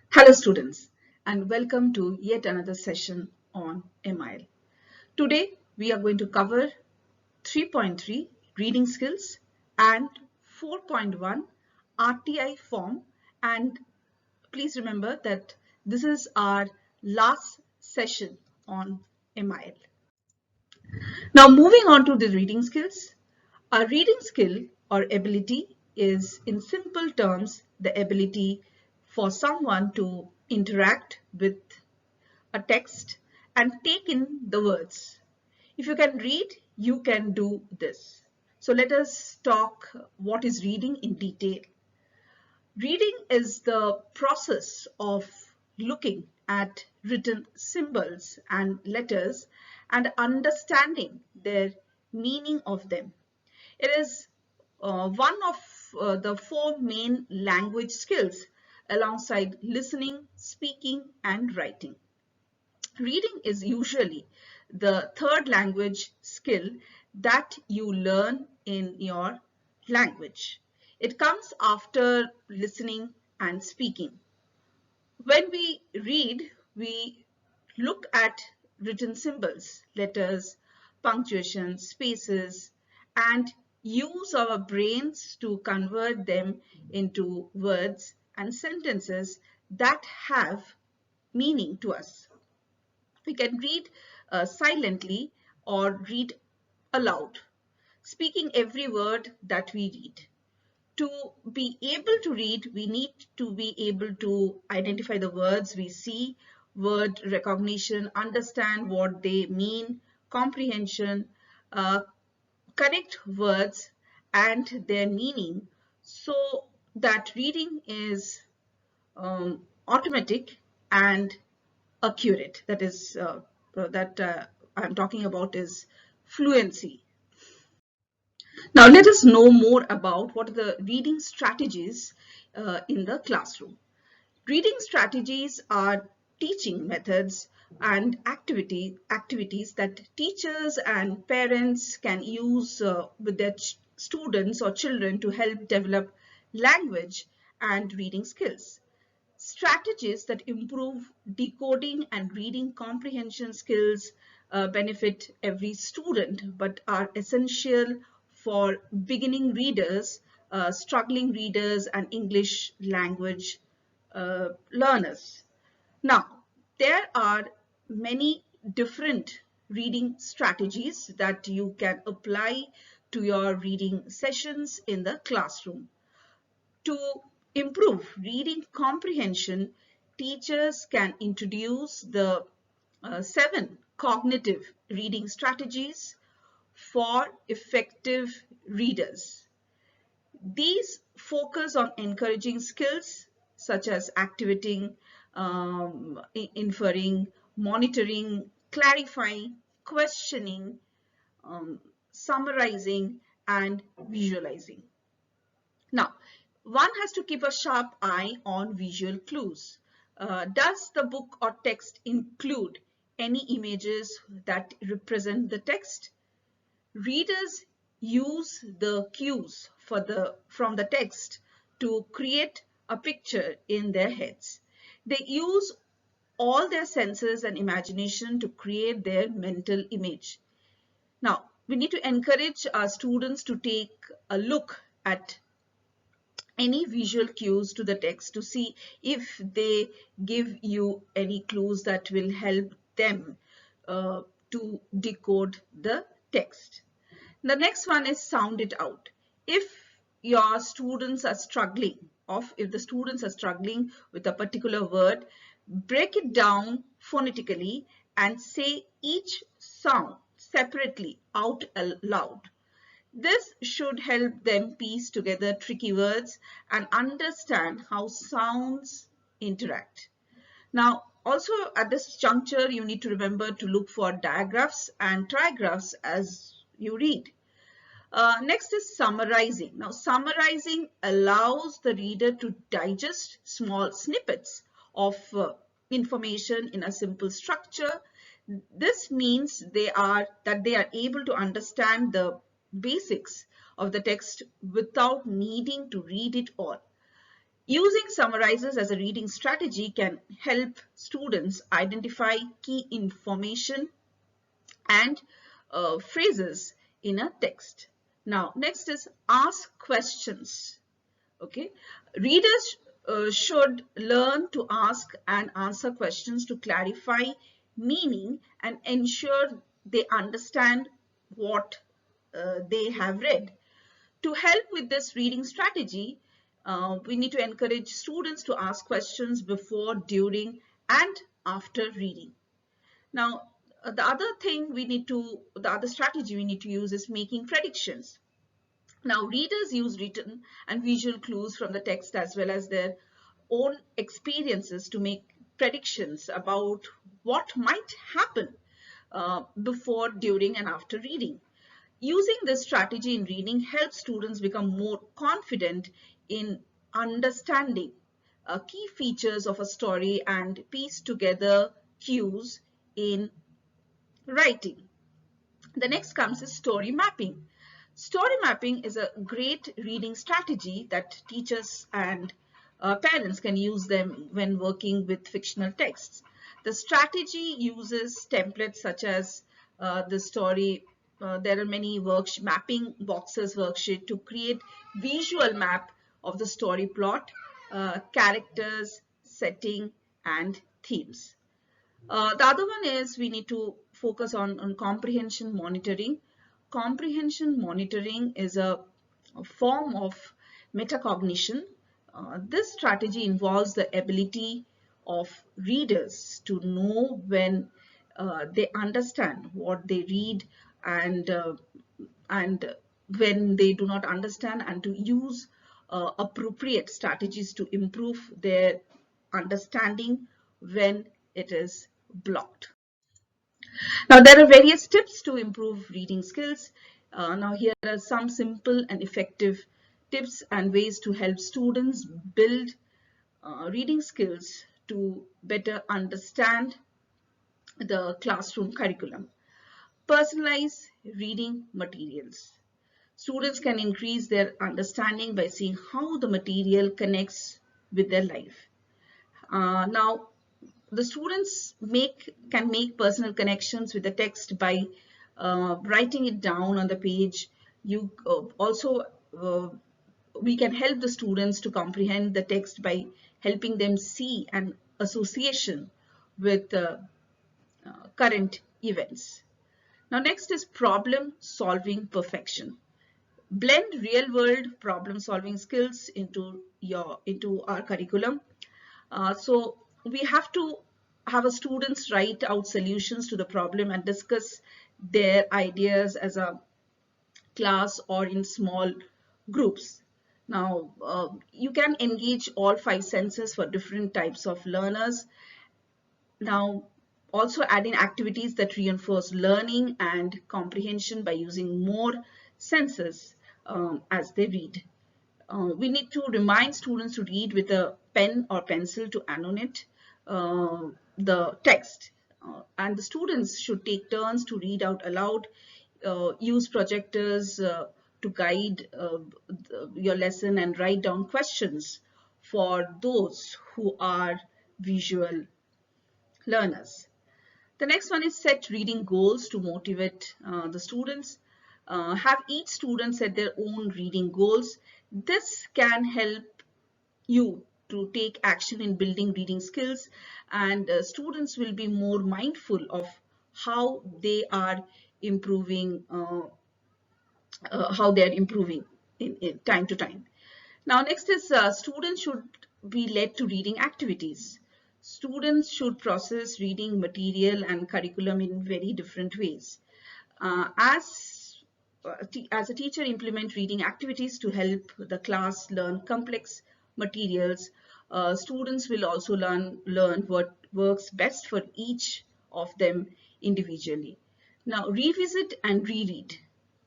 Hello students and welcome to yet another session on MIL. Today we are going to cover 3.3 reading skills and 4.1 RTI form, and please remember that this is our last session on MIL. Now moving on to the reading skills. A reading skill or ability is, in simple terms, the ability for someone to interact with a text and take in the words. If you can read, you can do this. So let us talk what is reading in detail. Reading is the process of looking at written symbols and letters and understanding their meaning of them. It is one of the four main language skills alongside listening, speaking, and writing. Reading is usually the third language skill that you learn in your language. It comes after listening and speaking. When we read, we look at written symbols, letters, punctuation, spaces, and use our brains to convert them into words and sentences that have meaning to us. We can read silently or read aloud, speaking every word that we read. To be able to read, we need to be able to identify the words we see, word recognition, understand what they mean, comprehension, uh, connect words and their meaning so that reading is automatic and accurate. That is that I'm talking about is fluency. Now let us know more about what are the reading strategies in the classroom. Reading strategies are teaching methods and activities that teachers and parents can use with their students or children to help develop language and reading skills. Strategies that improve decoding and reading comprehension skills benefit every student but are essential for beginning readers, struggling readers, and English language learners. Now, there are many different reading strategies that you can apply to your reading sessions in the classroom. To improve reading comprehension, teachers can introduce the 7 cognitive reading strategies for effective readers. These focus on encouraging skills such as activating, inferring, monitoring, clarifying, questioning, summarizing, and visualizing. Now, one has to keep a sharp eye on visual clues. Does the book or text include any images that represent the text? Readers use the cues from the text to create a picture in their heads. They use all their senses and imagination to create their mental image. Now, we need to encourage our students to take a look at any visual cues to the text to see if they give you any clues that will help them to decode the text. The next one is sound it out. If your students are struggling, or if the students are struggling with a particular word, break it down phonetically and say each sound separately out loud. This should help them piece together tricky words and understand how sounds interact. Now, also at this juncture, you need to remember to look for digraphs and trigraphs as you read. Next is summarizing. Now, summarizing allows the reader to digest small snippets of information in a simple structure. This means they are able to understand the basics of the text without needing to read it all. Using summarizers as a reading strategy can help students identify key information and phrases in a text. Now, next is ask questions. Okay, readers should learn to ask and answer questions to clarify meaning and ensure they understand what they have read. To help with this reading strategy, we need to encourage students to ask questions before, during, and after reading. Now, the other strategy we need to use is making predictions. Now, readers use written and visual clues from the text as well as their own experiences to make predictions about what might happen before, during, and after reading. Using this strategy in reading helps students become more confident in understanding key features of a story and piece together cues in writing. The next comes is story mapping. Story mapping is a great reading strategy that teachers and parents can use them when working with fictional texts. The strategy uses templates such as the story. There are many mapping boxes worksheet to create visual map of the story plot, characters, setting, and themes. The other one is we need to focus on comprehension monitoring. Comprehension monitoring is a form of metacognition. This strategy involves the ability of readers to know when they understand what they read and and when they do not understand, and to use appropriate strategies to improve their understanding when it is blocked. Now, there are various tips to improve reading skills. Now, here are some simple and effective tips and ways to help students build reading skills to better understand the classroom curriculum. Personalize reading materials. Students can increase their understanding by seeing how the material connects with their life. Now, the students can make personal connections with the text by writing it down on the page. You also we can help the students to comprehend the text by helping them see an association with current events. Now, next is problem solving perfection. Blend real world problem solving skills into our curriculum. So we have to have a students write out solutions to the problem and discuss their ideas as a class or in small groups. Now, you can engage all 5 senses for different types of learners. Now, also add in activities that reinforce learning and comprehension by using more senses as they read. We need to remind students to read with a pen or pencil to annotate the text. And the students should take turns to read out aloud, use projectors to guide your lesson, and write down questions for those who are visual learners. The next one is set reading goals to motivate the students. Have each student set their own reading goals. This can help you to take action in building reading skills, and students will be more mindful of how they are improving, in time to time. Now, next is students should be led to reading activities. Students should process reading material and curriculum in very different ways. As a teacher, implement reading activities to help the class learn complex materials. Students will also learn what works best for each of them individually. Now, revisit and reread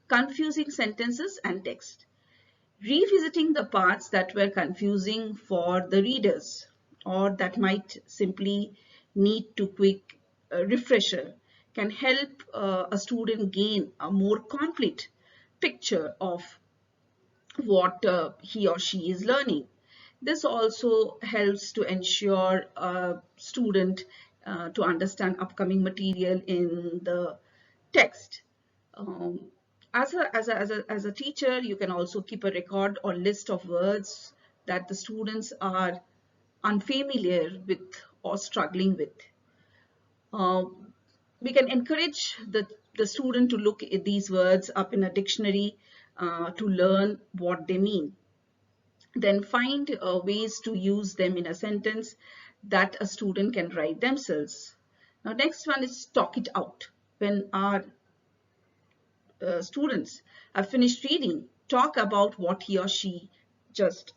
confusing sentences and text. Revisiting the parts that were confusing for the readers or that might simply need to quick refresher can help a student gain a more complete picture of what he or she is learning. This also helps to ensure a student to understand upcoming material in the text. Um, as a teacher, you can also keep a record or list of words that the students are unfamiliar with or struggling with. Uh, we can encourage the student to look at these words up in a dictionary to learn what they mean. Then find ways to use them in a sentence that a student can write themselves. Now, next one is talk it out. When our students have finished reading, talk about what he or she just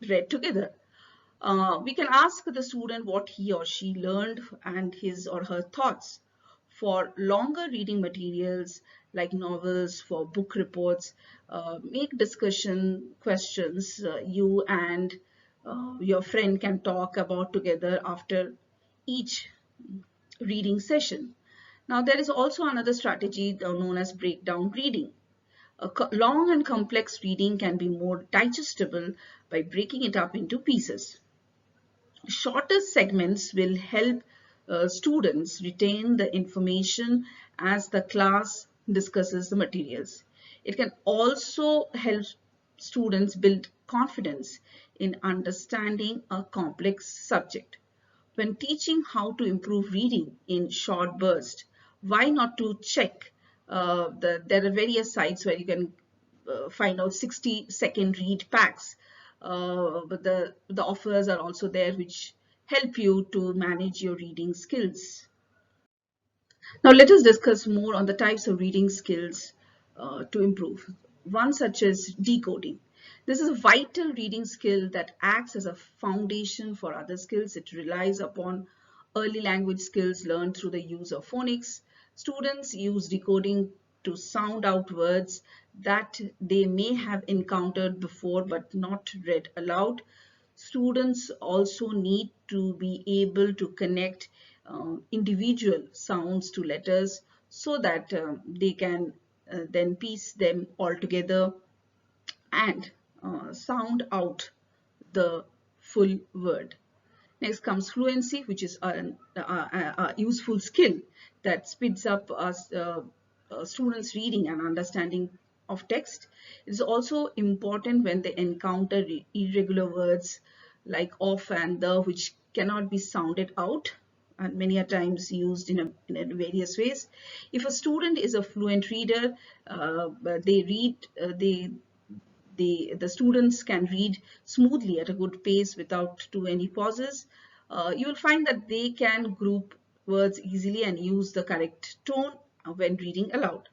read together. We can ask the student what he or she learned and his or her thoughts. For longer reading materials like novels, for book reports, make discussion questions you and your friend can talk about together after each reading session. Now, there is also another strategy known as breakdown reading. Long and complex reading can be more digestible by breaking it up into pieces. Shorter segments will help students retain the information as the class discusses the materials. It can also help students build confidence in understanding a complex subject. When teaching how to improve reading in short bursts, why not to check there are various sites where you can find out 60-second read packs. But the offers are also there which help you to manage your reading skills. Now let us discuss more on the types of reading skills to improve. One such as decoding. This is a vital reading skill that acts as a foundation for other skills. It relies upon early language skills learned through the use of phonics. Students use decoding to sound out words that they may have encountered before but not read aloud. Students also need to be able to connect individual sounds to letters so that they can then piece them all together and sound out the full word. Next comes fluency, which is a useful skill that speeds up students' reading and understanding of text. It is also important when they encounter irregular words like of and the, which cannot be sounded out and many a times used in a various ways. If a student is a fluent reader, they read, the students can read smoothly at a good pace without too many pauses. You will find that they can group words easily and use the correct tone when reading aloud.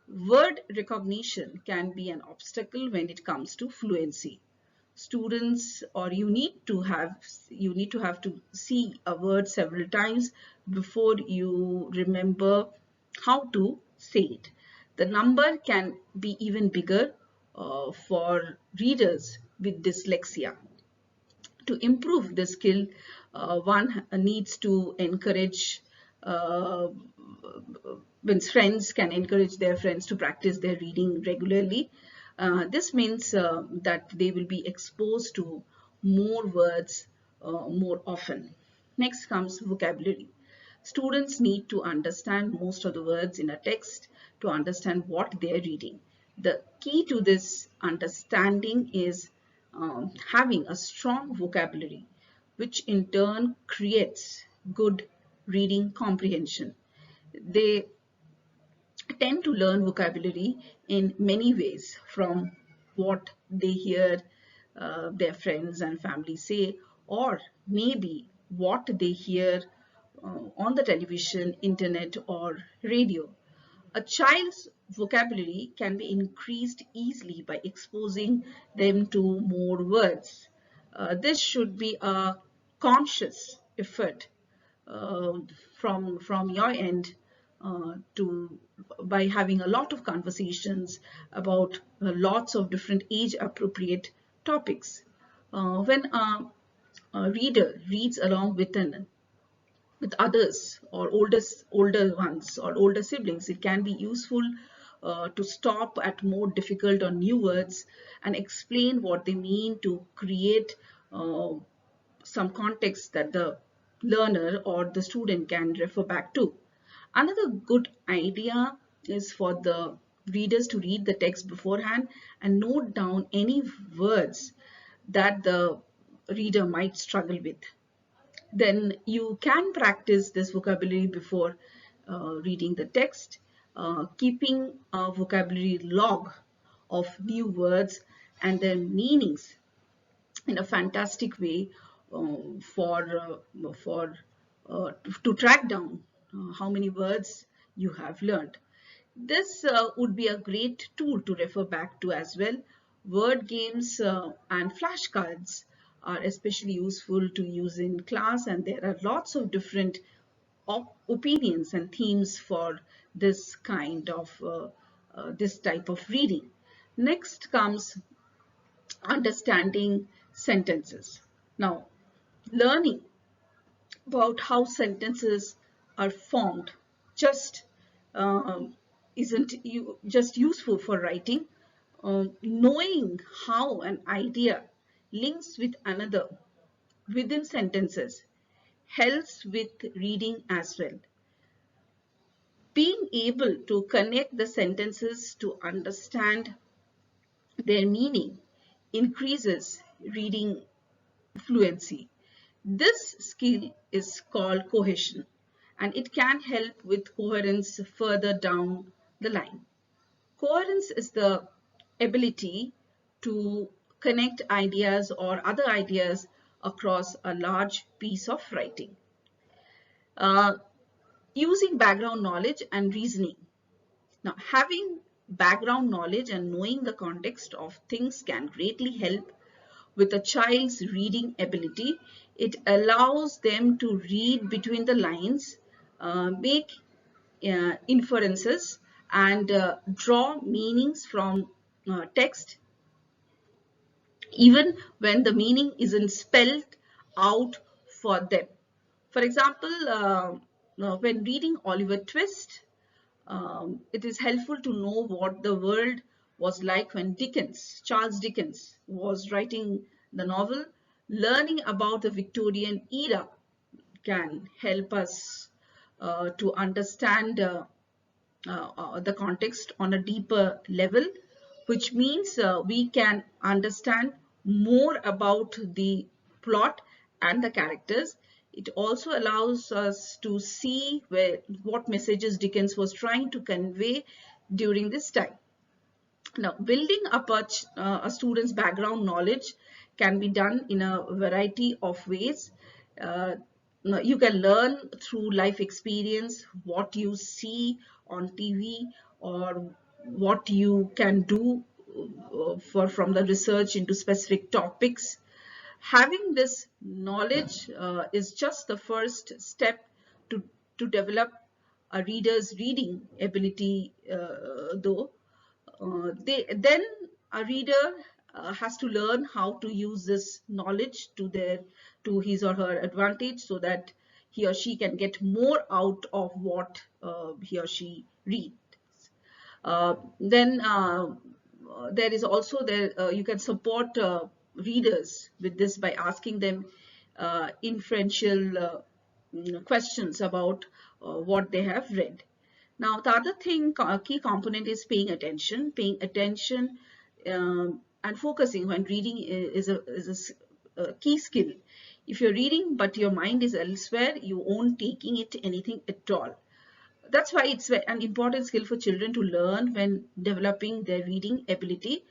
Word recognition can be an obstacle when it comes to fluency. Students or you need to have to see a word several times before you remember how to say it. The number can be even bigger for readers with dyslexia. To improve the skill, one needs to encourage when friends can encourage their friends to practice their reading regularly. This means that they will be exposed to more words more often. Next comes vocabulary. Students need to understand most of the words in a text to understand what they are reading. The key to this understanding is having a strong vocabulary, which in turn creates good reading comprehension. They tend to learn vocabulary in many ways from what they hear their friends and family say, or maybe what they hear on the television, internet, or radio. A child's vocabulary can be increased easily by exposing them to more words. This should be a conscious effort uh, from your end to by having a lot of conversations about lots of different age appropriate topics. When a reader reads along with others or older ones or older siblings, it can be useful to stop at more difficult or new words and explain what they mean to create some context that the learner or the student can refer back to. Another good idea is for the readers to read the text beforehand and note down any words that the reader might struggle with. Then you can practice this vocabulary before reading the text, keeping a vocabulary log of new words and their meanings in a fantastic way for to track down how many words you have learned. This would be a great tool to refer back to as well. Word games and flashcards are especially useful to use in class, and there are lots of different opinions and themes for this kind of this type of reading. Next comes understanding sentences. Now, learning about how sentences are formed just isn't just useful for writing. Knowing how an idea links with another within sentences helps with reading as well. Being able to connect the sentences to understand their meaning increases reading fluency. This skill is called cohesion, and it can help with coherence further down the line. Coherence is the ability to connect ideas or other ideas across a large piece of writing. Uh, Using background knowledge and reasoning. Now, having background knowledge and knowing the context of things can greatly help with a child's reading ability. It allows them to read between the lines, make inferences, and draw meanings from text, even when the meaning isn't spelled out for them. For example, when reading Oliver Twist, it is helpful to know what the world was like when Charles Dickens, was writing the novel. Learning about the Victorian era can help us to understand the context on a deeper level, which means we can understand more about the plot and the characters. It also allows us to see what messages Dickens was trying to convey during this time. Now, building up a student's background knowledge can be done in a variety of ways. Uh, you can learn through life experience, what you see on TV, or what you can do from the research into specific topics. Having this knowledge is just the first step to, to develop a reader's reading ability, though. Then a reader has to learn how to use this knowledge to his or her advantage, so that he or she can get more out of what he or she reads. Then there is also you can support readers with this by asking them inferential questions about what they have read. Now, the other thing, key component is paying attention. Paying attention and focusing when reading is a key skill. If you're reading but your mind is elsewhere, you won't taking it anything at all. That's why it's an important skill for children to learn when developing their reading ability.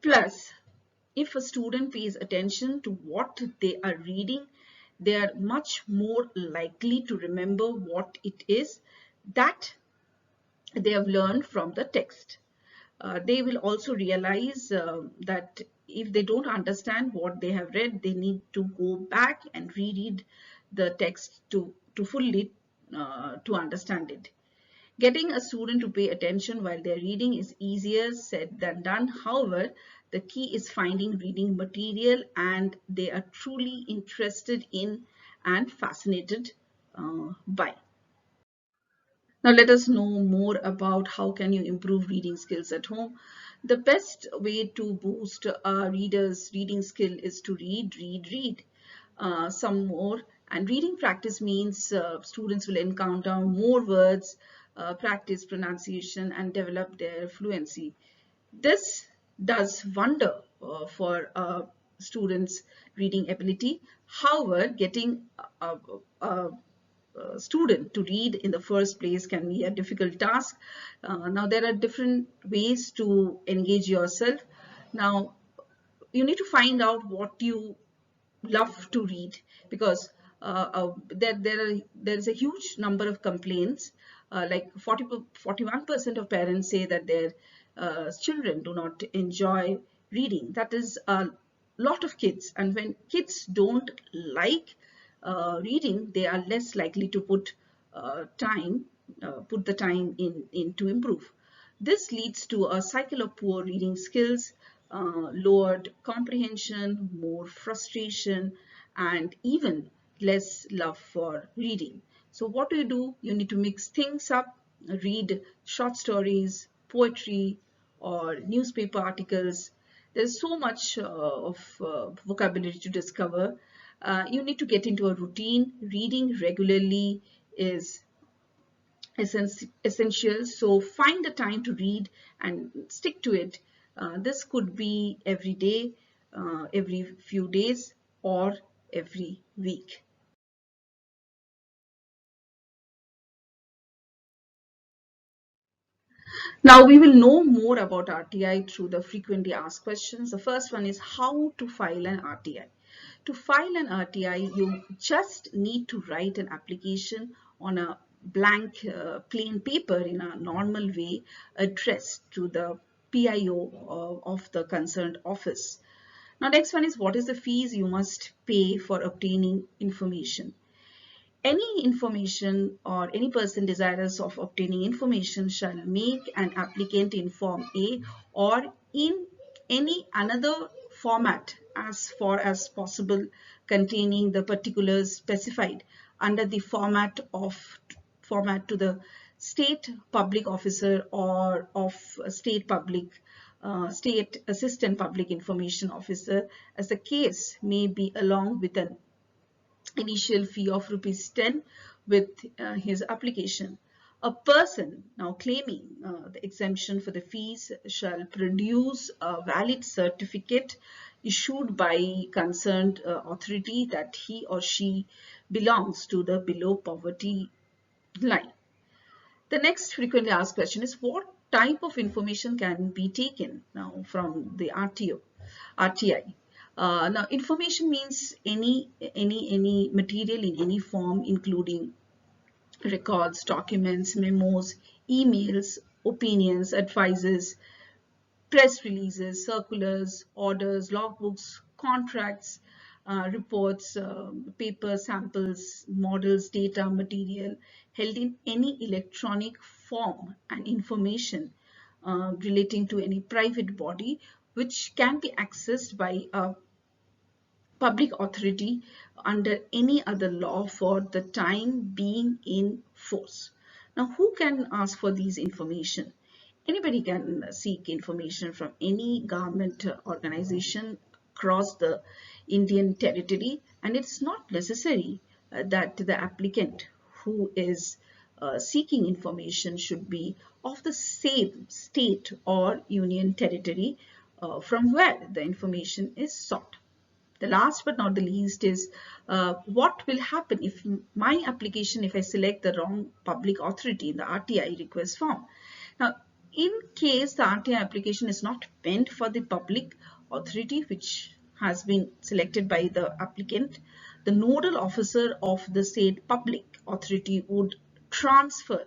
Plus, if a student pays attention to what they are reading, they are much more likely to remember what it is that they have learned from the text. They will also realize that if they don't understand what they have read, they need to go back and reread the text to fully to understand it. Getting a student to pay attention while they're reading is easier said than done. However, the key is finding reading material and they are truly interested in and fascinated by. Now let us know more about how can you improve reading skills at home. The best way to boost a reader's reading skill is to read some more. And reading practice means students will encounter more words, practice pronunciation, and develop their fluency. This does wonder for students' reading ability. However, getting a, a, student to read in the first place can be a difficult task. Now, there are different ways to engage yourself. Now, you need to find out what you love to read, because there is a huge number of complaints. Like 41% of parents say that their children do not enjoy reading. That is a lot of kids, and when kids don't like reading, they are less likely to put the time in to improve. This leads to a cycle of poor reading skills, lowered comprehension, more frustration, and even less love for reading. So what do? You need to mix things up, read short stories, poetry, or newspaper articles. There's so much of vocabulary to discover. You need to get into a routine. Reading regularly is essential. So find the time to read and stick to it. This could be every day, every few days, or every week. Now we will know more about RTI through the frequently asked questions. The first one is how to file an RTI. To file an RTI, you just need to write an application on a blank plain paper in a normal way, addressed to the PIO of the concerned office. Now next one is what is the fees you must pay for obtaining information. Any information or any person desirous of obtaining information shall make an applicant in Form A or in any another format as far as possible containing the particulars specified under the format to the state public officer or of state assistant public information officer, as the case may be, along with an initial fee of rupees 10 with his application. A person now claiming the exemption for the fees shall produce a valid certificate issued by concerned authority that he or she belongs to the below poverty line. The next frequently asked question is what type of information can be taken now from the RTI? Now, information means any material in any form, including records, documents, memos, emails, opinions, advices, press releases, circulars, orders, logbooks, contracts, reports, paper samples, models, data, material held in any electronic form, and information relating to any private body which can be accessed by a public authority under any other law for the time being in force. Now, who can ask for these information? Anybody can seek information from any government organization across the Indian territory, and it's not necessary that the applicant who is seeking information should be of the same state or union territory from where the information is sought. The last but not the least is what will happen if my application, if I select the wrong public authority in the RTI request form. Now, in case the RTI application is not meant for the public authority which has been selected by the applicant, the nodal officer of the said public authority would transfer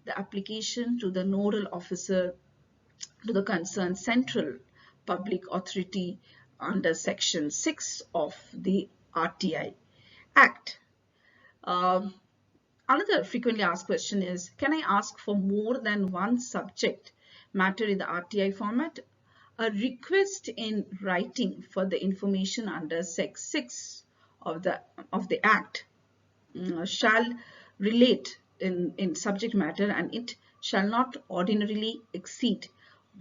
the application to the nodal officer to the concerned central public authority under Section 6 of the RTI Act. Um, Another frequently asked question is, can I ask for more than one subject matter in the RTI format? A request in writing for the information under Section 6 of the Act shall relate in subject matter, and it shall not ordinarily exceed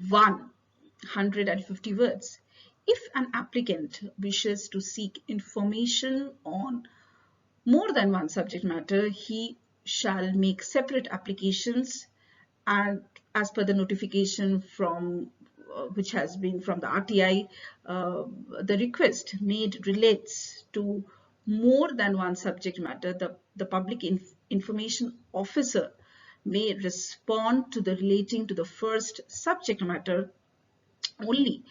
150 words. If an applicant wishes to seek information on more than one subject matter, he shall make separate applications, and as per the notification from which has been from the RTI, the request made relates to more than one subject matter. The public information officer may respond to the relating to the first subject matter only,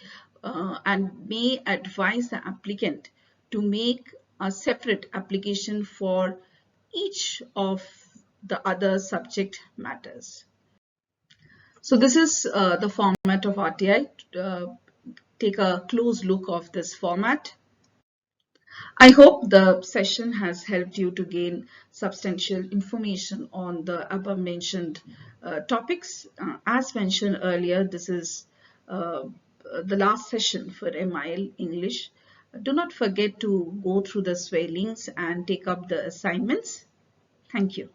and may advise the applicant to make a separate application for each of the other subject matters. So this is the format of RTI. Take a close look of this format. I hope the session has helped you to gain substantial information on the above mentioned topics. As mentioned earlier, this is the last session for MIL English. Do not forget to go through the swellings and take up the assignments. Thank you.